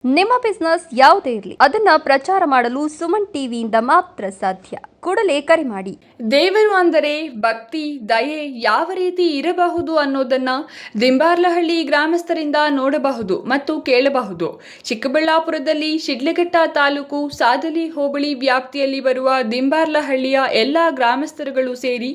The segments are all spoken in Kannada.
ನಿಮ್ಮ ಬಿಸ್ನೆಸ್ ಯಾವುದೇ ಇರಲಿ ಅದನ್ನ ಪ್ರಚಾರ ಮಾಡಲು ಸುಮನ್ ಟಿವಿಯಿಂದ ಮಾತ್ರ ಸಾಧ್ಯ. ಕೂಡಲೇ ಕರೆ ಮಾಡಿ. ದೇವರು ಅಂದರೆ ಭಕ್ತಿ, ದಯೆ ಯಾವ ರೀತಿ ಇರಬಹುದು ಅನ್ನೋದನ್ನ ದಿಂಬಾರ್ಲಹಳ್ಳಿ ಗ್ರಾಮಸ್ಥರಿಂದ ನೋಡಬಹುದು ಮತ್ತು ಕೇಳಬಹುದು. ಚಿಕ್ಕಬಳ್ಳಾಪುರದಲ್ಲಿ ಶಿಡ್ಲಘಟ್ಟ ತಾಲೂಕು ಸಾದಲಿ ಹೋಬಳಿ ವ್ಯಾಪ್ತಿಯಲ್ಲಿ ಬರುವ ದಿಂಬಾರ್ಲಹಳ್ಳಿಯ ಎಲ್ಲ ಗ್ರಾಮಸ್ಥರುಗಳು ಸೇರಿ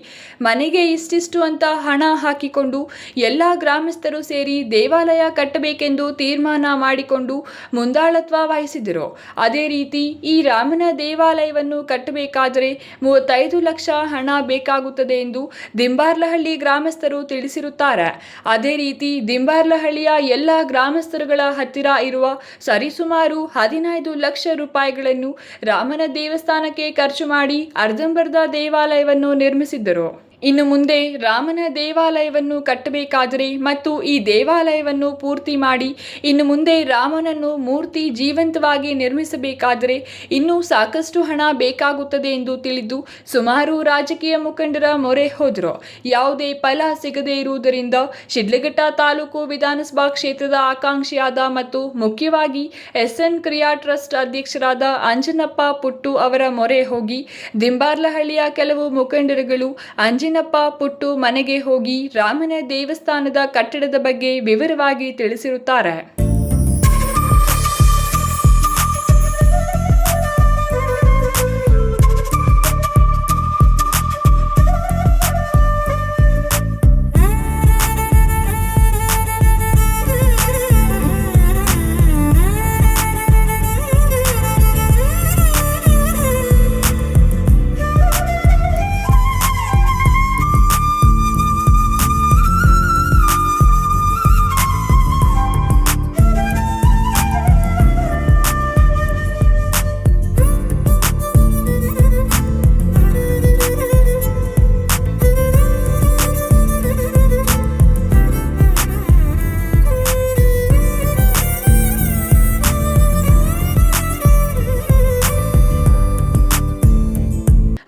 ಮನೆಗೆ ಇಷ್ಟಿಷ್ಟು ಅಂತ ಹಣ ಹಾಕಿಕೊಂಡು ಎಲ್ಲ ಗ್ರಾಮಸ್ಥರು ಸೇರಿ ದೇವಾಲಯ ಕಟ್ಟಬೇಕೆಂದು ತೀರ್ಮಾನ ಮಾಡಿಕೊಂಡು ಮುಂದಾಳತ್ವ ವಹಿಸಿದರು. ಅದೇ ರೀತಿ ಈ ರಾಮನ ದೇವಾಲಯವನ್ನು ಕಟ್ಟಬೇಕಾದರೆ 35 ಲಕ್ಷ ಹಣ ಬೇಕಾಗುತ್ತದೆ ಎಂದು ದಿಂಬಾರ್ಲಹಳ್ಳಿ ಗ್ರಾಮಸ್ಥರು ತಿಳಿಸಿರುತ್ತಾರೆ. ಅದೇ ರೀತಿ ದಿಂಬಾರ್ಲಹಳ್ಳಿಯ ಎಲ್ಲ ಗ್ರಾಮಸ್ಥರುಗಳ ಹತ್ತಿರ ಇರುವ ಸರಿಸುಮಾರು 15 ಲಕ್ಷ ರೂಪಾಯಿಗಳನ್ನು ರಾಮನ ದೇವಸ್ಥಾನಕ್ಕೆ ಖರ್ಚು ಮಾಡಿ ಅರ್ಧಂಬರ್ಧ ದೇವಾಲಯವನ್ನು ನಿರ್ಮಿಸಿದ್ದರು. ಇನ್ನು ಮುಂದೆ ರಾಮನ ದೇವಾಲಯವನ್ನು ಕಟ್ಟಬೇಕಾದರೆ ಮತ್ತು ಈ ದೇವಾಲಯವನ್ನು ಪೂರ್ತಿ ಮಾಡಿ ಇನ್ನು ಮುಂದೆ ರಾಮನನ್ನು ಮೂರ್ತಿ ಜೀವಂತವಾಗಿ ನಿರ್ಮಿಸಬೇಕಾದರೆ ಇನ್ನೂ ಸಾಕಷ್ಟು ಹಣ ಬೇಕಾಗುತ್ತದೆ ಎಂದು ತಿಳಿದು ಸುಮಾರು ರಾಜಕೀಯ ಮುಖಂಡರ ಮೊರೆ ಹೋದರು. ಯಾವುದೇ ಫಲ ಸಿಗದೇ ಇರುವುದರಿಂದ ಶಿಡ್ಲಘಟ್ಟ ತಾಲೂಕು ವಿಧಾನಸಭಾ ಕ್ಷೇತ್ರದ ಆಕಾಂಕ್ಷಿಯಾದ ಮತ್ತು ಮುಖ್ಯವಾಗಿ ಎಸ್ಎನ್ ಕ್ರಿಯಾ ಟ್ರಸ್ಟ್ ಅಧ್ಯಕ್ಷರಾದ ಅಂಜನಪ್ಪ ಪುಟ್ಟು ಅವರ ಮೊರೆ ಹೋಗಿ ದಿಂಬಾರ್ಲಹಳ್ಳಿಯ ಕೆಲವು ಮುಖಂಡರುಗಳು ಅಂಜನಪ್ಪ ಪುಟ್ಟು ಮನೆಗೆ ಹೋಗಿ ರಾಮನ ದೇವಸ್ಥಾನದ ಕಟ್ಟಡದ ಬಗ್ಗೆ ವಿವರವಾಗಿ ತಿಳಿಸಿರುತ್ತಾರೆ.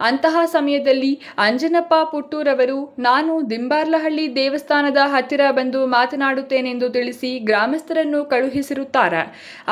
ಅಂತಹ ಸಮಯದಲ್ಲಿ ಅಂಜನಪ್ಪ ಪುಟ್ಟೂರವರು ನಾನು ದಿಂಬಾರ್ಲಹಳ್ಳಿ ದೇವಸ್ಥಾನದ ಹತ್ತಿರ ಬಂದು ಮಾತನಾಡುತ್ತೇನೆಂದು ತಿಳಿಸಿ ಗ್ರಾಮಸ್ಥರನ್ನು ಕಳುಹಿಸಿರುತ್ತಾರೆ.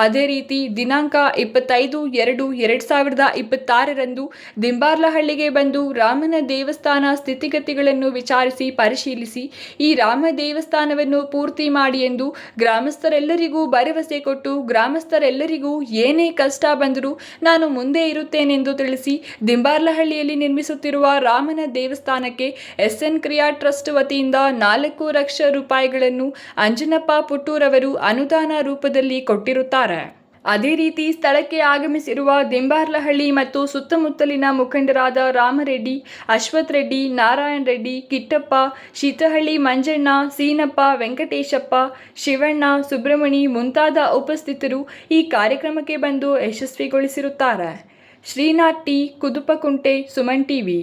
ಅದೇ ರೀತಿ ದಿನಾಂಕ 25/2/2026 ದಿಂಬಾರ್ಲಹಳ್ಳಿಗೆ ಬಂದು ರಾಮನ ದೇವಸ್ಥಾನ ಸ್ಥಿತಿಗತಿಗಳನ್ನು ವಿಚಾರಿಸಿ ಪರಿಶೀಲಿಸಿ ಈ ರಾಮ ದೇವಸ್ಥಾನವನ್ನು ಪೂರ್ತಿ ಮಾಡಿ ಎಂದು ಗ್ರಾಮಸ್ಥರೆಲ್ಲರಿಗೂ ಭರವಸೆ ಕೊಟ್ಟು ಗ್ರಾಮಸ್ಥರೆಲ್ಲರಿಗೂ ಏನೇ ಕಷ್ಟ ಬಂದರೂ ನಾನು ಮುಂದೆ ಇರುತ್ತೇನೆಂದು ತಿಳಿಸಿ ದಿಂಬಾರ್ಲಹಳ್ಳಿ ನಿರ್ಮಿಸುತ್ತಿರುವ ರಾಮನ ದೇವಸ್ಥಾನಕ್ಕೆ ಎಸ್ಎನ್ ಕ್ರಿಯಾ ಟ್ರಸ್ಟ್ ವತಿಯಿಂದ 4 ಲಕ್ಷ ರೂಪಾಯಿಗಳನ್ನು ಅಂಜನಪ್ಪ ಪುಟ್ಟೂರವರು ಅನುದಾನ ರೂಪದಲ್ಲಿ ಕೊಟ್ಟಿರುತ್ತಾರೆ. ಅದೇ ರೀತಿ ಸ್ಥಳಕ್ಕೆ ಆಗಮಿಸಿರುವ ದಿಂಬಾರ್ಲಹಳ್ಳಿ ಮತ್ತು ಸುತ್ತಮುತ್ತಲಿನ ಮುಖಂಡರಾದ ರಾಮರೆಡ್ಡಿ, ಅಶ್ವಥ್ ರೆಡ್ಡಿ, ನಾರಾಯಣ್ ರೆಡ್ಡಿ, ಕಿಟ್ಟಪ್ಪ, ಶೀತಹಳ್ಳಿ ಮಂಜಣ್ಣ, ಸೀನಪ್ಪ, ವೆಂಕಟೇಶಪ್ಪ, ಶಿವಣ್ಣ, ಸುಬ್ರಮಣಿ ಮುಂತಾದ ಉಪಸ್ಥಿತರು ಈ ಕಾರ್ಯಕ್ರಮಕ್ಕೆ ಬಂದು ಯಶಸ್ವಿಗೊಳಿಸಿರುತ್ತಾರೆ. Srinath T, Kudupakunte, Suman TV.